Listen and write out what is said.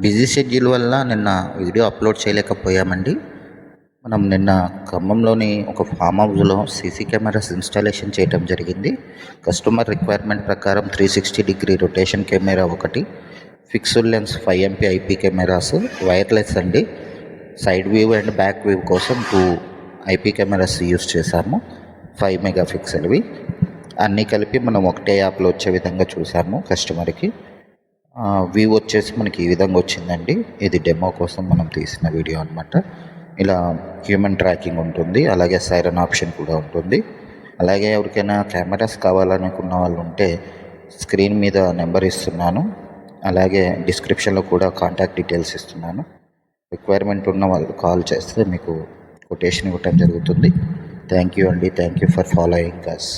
Busy schedule వల్ల నిన్న video upload చేయలేకపోయామండి. మనం నిన్న ఖమ్మంలోని ఒక ఫామ్ హౌస్లో సీసీ కెమెరాస్ ఇన్స్టాలేషన్ చేయడం జరిగింది. కస్టమర్ రిక్వైర్మెంట్ ప్రకారం 360 రొటేషన్ కెమెరా ఒకటి, fixed lens 5 MP IP cameras, wireless అండి. Side view and back view కోసం 2 IP కెమెరాస్ యూస్ చేశాము, 5 మెగాపిక్సెల్వి. అన్నీ కలిపి మనం ఒకటే యాప్లో వచ్చే విధంగా చూసాము కస్టమర్కి. వ్యూ వచ్చేసి మనకి ఈ విధంగా వచ్చిందండి. ఇది డెమో కోసం మనం తీసిన వీడియో అనమాట. ఇలా హ్యూమన్ ట్రాకింగ్ ఉంటుంది, అలాగే సైరన్ ఆప్షన్ కూడా ఉంటుంది. అలాగే ఎవరికైనా కెమెరాస్ కావాలనుకున్న వాళ్ళు ఉంటే స్క్రీన్ మీద నెంబర్ ఇస్తున్నాను, అలాగే డిస్క్రిప్షన్లో కూడా కాంటాక్ట్ డీటెయిల్స్ ఇస్తున్నాను. రిక్వైర్మెంట్ ఉన్న వాళ్ళు కాల్ చేస్తే మీకు కొటేషన్ ఇవ్వటం జరుగుతుంది. థ్యాంక్ యూ అండి. Thank you for following us.